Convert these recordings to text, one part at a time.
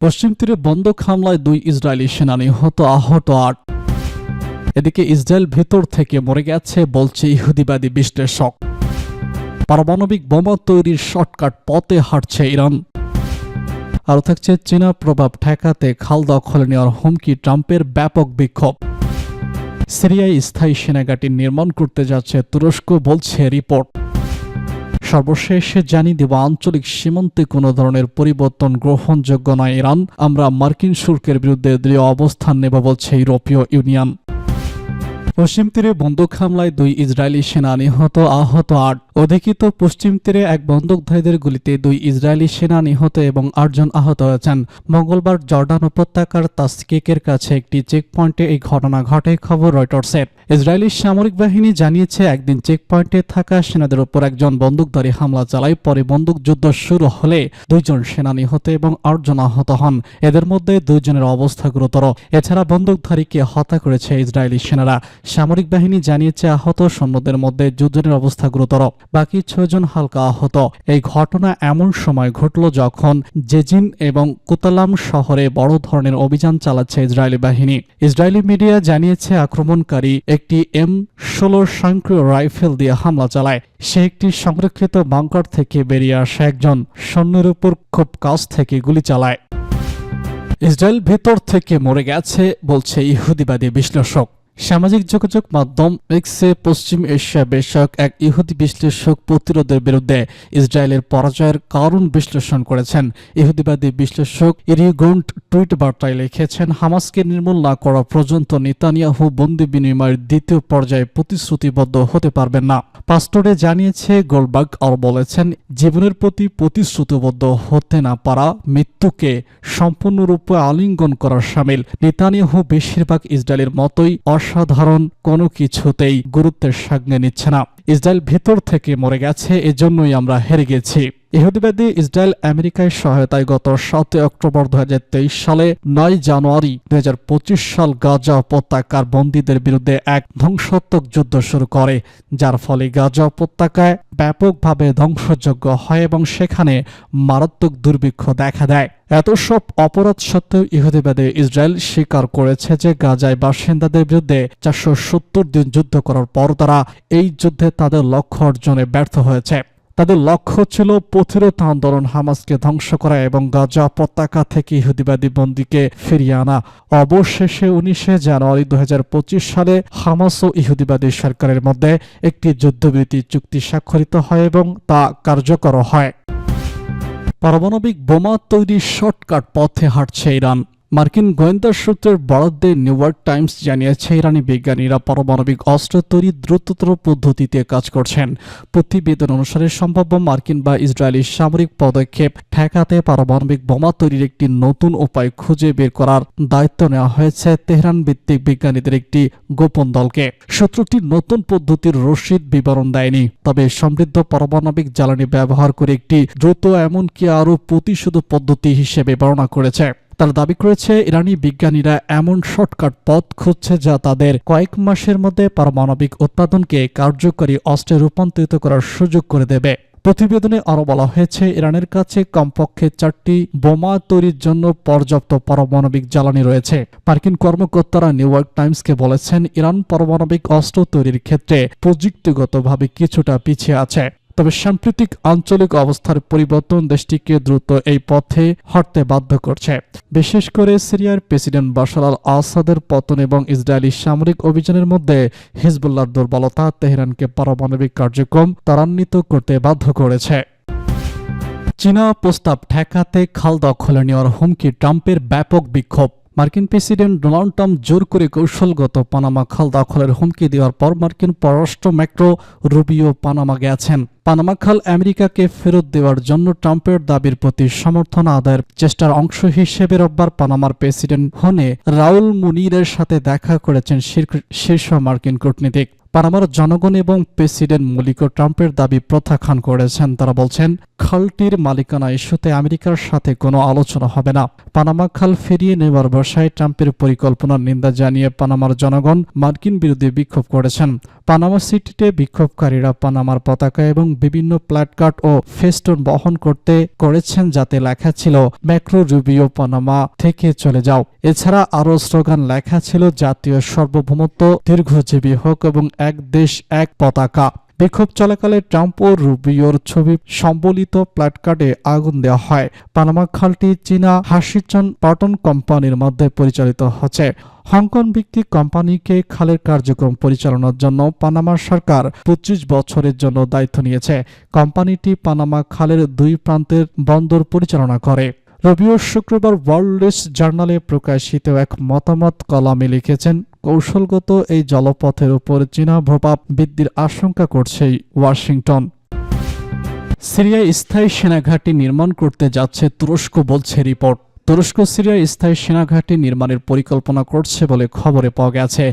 পশ্চিম তীরে বন্দুক হামলায় 2 ইসরায়েলি সেনা নিহত, আহত 8। এদিকে ইসরায়েল ভেতর থেকে মরে গেছে বলছে ইহুদিবাদী বিশ্লেষক। পারমাণবিক বোমা তৈরির শর্টকাট পথে হাঁটছে ইরান। আরও থাকছে চীনা প্রভাব ঠেকাতে খাল দখলে নেওয়ার হুমকি, ট্রাম্পের ব্যাপক বিক্ষোভ। সিরিয়ায় স্থায়ী সেনাঘাঁটি নির্মাণ করতে যাচ্ছে তুরস্ক বলছে রিপোর্ট। সর্বশেষ জানিয়ে দেব, আঞ্চলিক সীমান্তে কোনো ধরনের পরিবর্তন গ্রহণযোগ্য নয় ইরান। আমরা মার্কিন শুল্কের বিরুদ্ধে দৃঢ় অবস্থান নেব বলছে ইউরোপীয় ইউনিয়ন। পশ্চিম তীরে বন্দুক হামলায় 2 ইসরায়েলি সেনা নিহত, আহত 8। অধিকৃত পশ্চিম তীরে এক বন্দুকধারীদের গুলিতে 2 ইসরায়েলি সেনা নিহত এবং 8 জন আহত হয়েছেন। মঙ্গলবার জর্ডান উপত্যকার তাসকিকের কাছে একটি চেকপয়েন্টে এই ঘটনা ঘটে, খবর রয়টার্সের। ইসরায়েলি সামরিক বাহিনী জানিয়েছে, একদিন চেকপয়েন্টে থাকা সেনাদের উপর একজন বন্দুকধারী হামলা চালায়। পরে বন্দুকযুদ্ধ শুরু হলে 2 জন সেনা নিহত এবং 8 জন আহত হন। এদের মধ্যে 2 জনের অবস্থা গুরুতর। এছাড়া বন্দুকধারীকে হত্যা করেছে ইসরায়েলি সেনারা। সামরিক বাহিনী জানিয়েছে, আহত সৈন্যদের মধ্যে 2 জনের অবস্থা গুরুতর, বাকি 6 জন হালকা আহত। এই ঘটনা এমন সময় ঘটল যখন জেজিন এবং কুতালাম শহরে বড় ধরনের অভিযান চালাচ্ছে ইসরায়েলি বাহিনী। ইসরায়েলি মিডিয়া জানিয়েছে, আক্রমণকারী একটি M16 স্বয়ংক্রিয় রাইফেল দিয়ে হামলা চালায়। সে একটি সংরক্ষিত বাংকার থেকে বেরিয়ে আসা একজন সৈন্যের উপর খুব কাছ থেকে গুলি চালায়। ইসরায়েল ভেতর থেকে মরে গেছে বলছে ইহুদিবাদী বিশ্লেষক। সামাজিক যোগাযোগ মাধ্যম এক্সে পশ্চিম এশিয়া বিষয়ক এক ইহুদি বিশ্লেষক প্রতিরোধের বিরুদ্ধে ইসরায়েলের পরাজয়ের কারণ বিশ্লেষণ করেছেন। ইহুদিবাদী বিশ্লেষক ইরিগন্ট টুইট বার্তায় লিখেছেন, হামাসকে নির্মূল না করা পর্যন্ত নেতানিয়াহু বন্দি বিনিময়ের দ্বিতীয় পর্যায়ে প্রতিশ্রুতিবদ্ধ হতে পারবেন না। পাস্টরে জানিয়েছে, গোলবার্গ আরও বলেছেন, জীবনের প্রতি প্রতিশ্রুতিবদ্ধ হতে না পারা মৃত্যুকে সম্পূর্ণরূপে আলিঙ্গন করার শামিল। নেতানিয়াহু বেশিরভাগ ইসরায়েলের মতোই অসাধারণ কোনো কিছুতেই গুরুত্বের সঙ্গে নিচ্ছে না। ইসরায়েল ভেতর থেকে মরে গেছে, এজন্যই আমরা হেরে গেছি। ইহুদিবাদী ইসরায়েল আমেরিকায় সহায়তায় গত 7 অক্টোবর 2023 সালে 9 জানুয়ারি 2025 সাল গাজা উপত্যকার বন্দীদের বিরুদ্ধে এক ধ্বংসাত্মক যুদ্ধ শুরু করে, যার ফলে গাজা উপত্যকায় ব্যাপকভাবে ধ্বংসযজ্ঞ হয় এবং সেখানে মারাত্মক দুর্ভিক্ষ দেখা দেয়। এত সব অপরাধ সত্ত্বেও ইহুদিবাদী ইসরায়েল স্বীকার করেছে যে গাজায় বাসিন্দাদের বিরুদ্ধে 470 দিন যুদ্ধ করার পর তারা এই যুদ্ধে তাদের লক্ষ্য অর্জনে ব্যর্থ হয়েছে। তাদের লক্ষ্য ছিল প্রতিরোধ আন্দোলন, হামাসকে ধ্বংস করা এবং গাজা উপত্যকা থেকে ইহুদিবাদী বন্দীকে ফিরিয়ে আনা। অবশেষে 19 জানুয়ারি 2025 সালে হামাস ও ইহুদিবাদী সরকারের মধ্যে একটি যুদ্ধবিরতি চুক্তি স্বাক্ষরিত হয় এবং তা কার্যকর হয়। পারমাণবিক বোমা তৈরির শর্টকাট পথে হাঁটছে ইরান। মার্কিন গোয়েন্দা সূত্রের বরাদ্দে নিউ ইয়র্ক টাইমস জানিয়েছে, ইরানি বিজ্ঞানীরা পারমাণবিক অস্ত্র তৈরির দ্রুততর পদ্ধতিতে কাজ করছেন। প্রতিবেদন অনুসারে সম্ভাব্য মার্কিন বা ইসরায়েলি সামরিক পদক্ষেপ ঠেকাতে পারমাণবিক বোমা তৈরির একটি নতুন উপায় খুঁজে বের করার দায়িত্ব নেওয়া হয়েছে তেহরান ভিত্তিক বিজ্ঞানীদের একটি গোপন দলকে। সূত্রটি নতুন পদ্ধতির রসিদ বিবরণ দেয়নি, তবে সমৃদ্ধ পারমাণবিক জ্বালানি ব্যবহার করে একটি দ্রুত এমনকি আরও প্রতিশোধ পদ্ধতি হিসেবে বর্ণনা করেছে। তারা দাবি করেছে, ইরানি বিজ্ঞানীরা এমন শর্টকাট পথ খুঁজছে যা তাদের কয়েক মাসের মধ্যে পারমাণবিক উৎপাদনকে কার্যকরী অস্ত্রে রূপান্তরিত করার সুযোগ করে দেবে। প্রতিবেদনে আরও বলা হয়েছে, ইরানের কাছে কমপক্ষে 4টি বোমা তৈরির জন্য পর্যাপ্ত পারমাণবিক জ্বালানি রয়েছে। মার্কিন কর্মকর্তারা নিউ ইয়র্ক টাইমসকে বলেছেন, ইরান পারমাণবিক অস্ত্র তৈরির ক্ষেত্রে প্রযুক্তিগতভাবে কিছুটা পিছিয়ে আছে, তবে সাম্প্রতিক আঞ্চলিক অবস্থার পরিবর্তন দেশটিকে দ্রুত এই পথে হাঁটতে বাধ্য করছে। বিশেষ করে সিরিয়ার প্রেসিডেন্ট বাশার আল আসাদের পতন এবং ইসরায়েলি সামরিক অভিযানের মধ্যে হিজবুল্লাহর দুর্বলতা তেহরানকে পারমাণবিক কার্যক্রম ত্বরান্বিত করতে বাধ্য করেছে। চীনা প্রস্তাব ঠেকাতে খাল দখলে নেওয়ার হুমকি, ট্রাম্পের ব্যাপক বিক্ষোভ। মার্কিন প্রেসিডেন্ট ডোনাল্ড ট্রাম্প জোর করে কৌশলগত পানামা খাল দখলের হুমকি দেওয়ার পর মার্কিন পররাষ্ট্র মার্কো রুবিও পানামা গেছেন। পানামা খাল আমেরিকাকে ফেরত দেওয়ার জন্য ট্রাম্পের দাবির প্রতি সমর্থন আদায়ের চেষ্টার অংশ হিসেবে রোববার পানামার প্রেসিডেন্ট হোনে রাউল মুনিরের সাথে দেখা করেছেন শীর্ষ মার্কিন কূটনীতিক। পানামার জনগণ এবং প্রেসিডেন্ট মুলিকো ট্রাম্পের দাবি প্রত্যাখ্যান করেছেন। তারা বলছেন, খালটির মালিকানা ইস্যুতে আমেরিকার সাথে কোনো আলোচনা হবে না। পানামা খাল ফিরিয়ে নেওয়ার বসায় ট্রাম্পের পরিকল্পনার নিন্দা জানিয়ে পানামার জনগণ মার্কিন বিরোধী বিক্ষোভ করেছেন। পানামা সিটিতে বিক্ষোভকারীরা পানামার পতাকা এবং বিভিন্ন প্ল্যাকার্ড ও ফেস্টুন বহন করেছেন, যাতে লেখা ছিল ম্যাক্রো রুবিও পানামা থেকে চলে যাও। এছাড়া আরও স্লোগান লেখা ছিল জাতীয় সার্বভৌমত্ব দীর্ঘজীবী হোক এবং এক দেশ এক পতাকা। বিক্ষোভ চলাকালে ট্রাম্প ও রুবিওর ছবি সম্বলিত প্ল্যাকার্ডে আগুন দেওয়া হয়। পানামা খালটি চীনা হাসিচন পাটন কোম্পানির মধ্যে পরিচালিত হচ্ছে। হংকং ভিত্তিক কোম্পানিকে খালের কার্যক্রম পরিচালনার জন্য পানামা সরকার 25 বছরের জন্য দায়িত্ব নিয়েছে। কোম্পানিটি পানামা খালের 2 প্রান্তের বন্দর পরিচালনা করে। রবিও শুক্রবার ওয়ার্ল্ড জার্নালে প্রকাশিত এক মতামত কলামে লিখেছেন, কৌশলগত এই জলপথের উপর চীনা প্রভাব বৃদ্ধির আশঙ্কা করছে ওয়াশিংটন। সিরিয়ায় স্থায়ী সেনাঘাঁটি নির্মাণ করতে যাচ্ছে তুরস্ক, বলছে রিপোর্ট। তুরস্ক সিরিয়ায় স্থায়ী সেনাঘাঁটি নির্মাণের পরিকল্পনা করছে বলে খবরে পাওয়া গেছে।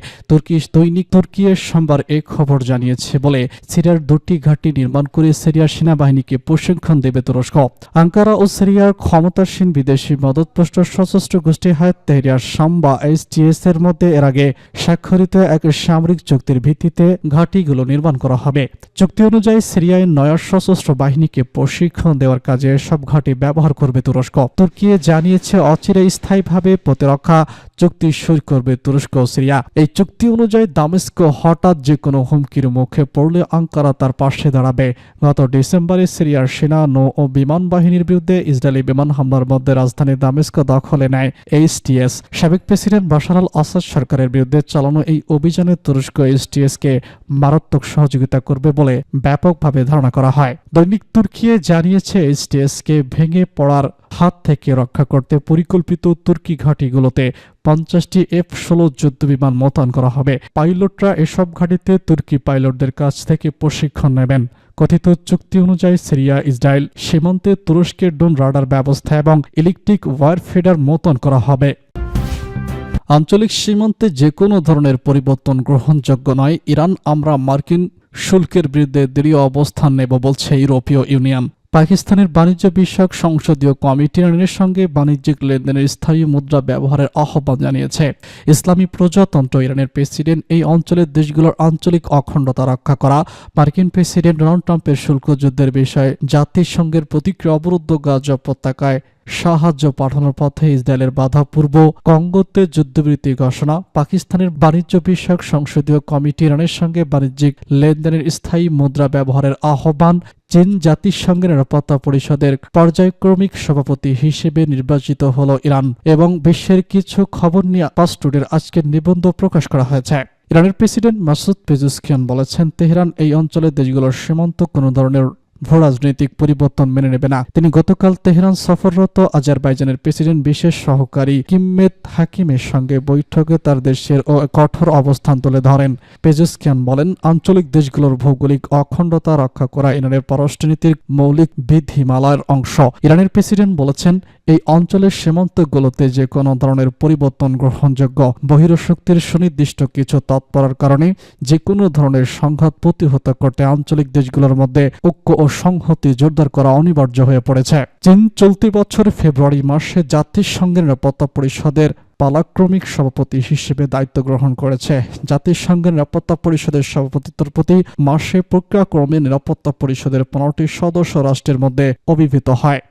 দৈনিক তুর্কি সোমবার এই খবর জানিয়েছে বলে সিরিয়ার 2টি ঘাঁটি নির্মাণ করে সিরিয়ার সেনাবাহিনীকে প্রশিক্ষণ দেবে তুরস্ক। আঙ্কারা ও সিরিয়ার ক্ষমতাসীন বিদেশি মদতপুষ্ট সশস্ত্র গোষ্ঠী হায়াত তেহরির শাম বা SDF এর মধ্যে এর আগে স্বাক্ষরিত এক সামরিক চুক্তির ভিত্তিতে ঘাঁটিগুলো নির্মাণ করা হবে। চুক্তি অনুযায়ী সিরিয়ায় নয়া সশস্ত্র বাহিনীকে প্রশিক্ষণ দেওয়ার কাজে সব ঘাঁটি ব্যবহার করবে তুরস্ক। তুর্কি জানিয়েছে অচিরেই স্থায়ীভাবে প্রতিরক্ষা চুক্তি সই করবে তুরস্ক ও সিরিয়া। এই চুক্তি অনুযায়ী দামেস্ক হঠাৎ যে কোনো হুমকির মুখে পড়লে আঙ্কারা তার পাশে দাঁড়াবে। গত ডিসেম্বরে সিরিয়ার সেনা, নৌ ও বিমান বাহিনীর বিরুদ্ধে ইসরায়েলি বিমান হামলার মধ্যে রাজধানী দামেস্ক দখলে নেয় SDF। সাবেক প্রেসিডেন্ট বাশার আল আসাদ সরকারের বিরুদ্ধে চালানো এই অভিযানে তুরস্ক SDF-কে মারাত্মক সহযোগিতা করবে বলে ব্যাপকভাবে ধারণা করা হয়। দৈনিক তুর্কি জানিয়েছে SDF-কে ভেঙে পড়ার হাত থেকে রক্ষা করতে পরিকল্পিত তুর্কি ঘাঁটিগুলোতে 50টি F-16 যুদ্ধবিমান মোতায়েন করা হবে। পাইলটরা এসব ঘাঁটিতে তুর্কি পাইলটদের কাছ থেকে প্রশিক্ষণ নেবেন। কথিত চুক্তি অনুযায়ী সিরিয়া ইসরায়েল সীমান্তে তুরস্কের ড্রোন রাডার ব্যবস্থা এবং ইলেকট্রিক ওয়ারফেডার মোতায়েন করা হবে। আঞ্চলিক সীমান্তে যে কোনো ধরনের পরিবর্তন গ্রহণযোগ্য নয় ইরান। আমরা মার্কিন শুল্কের বিরুদ্ধে দৃঢ় অবস্থান নেব, বলছে ইউরোপীয় ইউনিয়ন। পাকিস্তানের বাণিজ্য বিষয়ক সংসদীয় কমিটি ইরানের সঙ্গে বাণিজ্যিক লেনদেনের স্থায়ী মুদ্রা ব্যবহারের আহ্বান জানিয়েছে। ইসলামী প্রজাতন্ত্র ইরানের প্রেসিডেন্ট এই অঞ্চলের দেশগুলোর আঞ্চলিক অখণ্ডতা রক্ষা করা, মার্কিন প্রেসিডেন্ট ডোনাল্ড ট্রাম্পের শুল্ক যুদ্ধের বিষয়ে জাতিসংঘের প্রতিক্রিয়া, অবরুদ্ধ গাজা উপত্যকায় সাহায্য পাঠানোর পথে ইসরায়েলের বাধাপূর্ব কঙ্গোতে যুদ্ধবিরতি ঘোষণা, পাকিস্তানের বাণিজ্য বিষয়ক সংসদীয় কমিটি ইরানের সঙ্গে বাণিজ্যিক লেনদেনের স্থায়ী মুদ্রা ব্যবহারের আহ্বান, চীন জাতিসংঘের নিরাপত্তা পরিষদের পর্যায়ক্রমিক সভাপতি হিসেবে নির্বাচিত হল ইরান এবং বিশ্বের কিছু খবর নিয়ে ফাস্ট টুডের আজকের নিবন্ধ প্রকাশ করা হয়েছে। ইরানের প্রেসিডেন্ট মাসুদ পেজেশকিয়ান বলেছেন, তেহরান এই অঞ্চলের দেশগুলোর সীমান্ত কোনো ধরনের ভূরাজনৈতিক পরিবর্তন মেনে নেবে না। তিনি গতকাল তেহরান সফররত আজারবাইজানের প্রেসিডেন্ট বিশেষ সহকারী কিম্মেত হাকিমের সঙ্গে বৈঠকে তার দেশের কঠোর অবস্থান তুলে ধরেন। পেজেশকিয়ান বলেন, আঞ্চলিক দেশগুলোর ভৌগোলিক অখণ্ডতা রক্ষা করা ইরানের পররাষ্ট্রনীতির মৌলিক বিধিমালার অংশ। ইরানের প্রেসিডেন্ট বলেছেন, এই অঞ্চলের সীমান্তগুলোতে যে কোনো ধরনের পরিবর্তন গ্রহণযোগ্য। বহিরশক্তির সুনির্দিষ্ট কিছু তৎপরার কারণে যে কোনো ধরনের সংঘাত প্রতিহত করতে আঞ্চলিক দেশগুলোর মধ্যে ঐক্য ও সংহতি জোরদার করা অনিবার্য হয়ে পড়েছে। চীন চলতি বছর ফেব্রুয়ারি মাসে জাতিসংঘের নিরাপত্তা পরিষদের পালাক্রমিক সভাপতি হিসেবে দায়িত্ব গ্রহণ করেছে। জাতিসংঘের নিরাপত্তা পরিষদের সভাপতিত্বের প্রতি মাসে প্রক্রিয়াক্রমে নিরাপত্তা পরিষদের 15টি সদস্য রাষ্ট্রের মধ্যে অভিভূত হয়।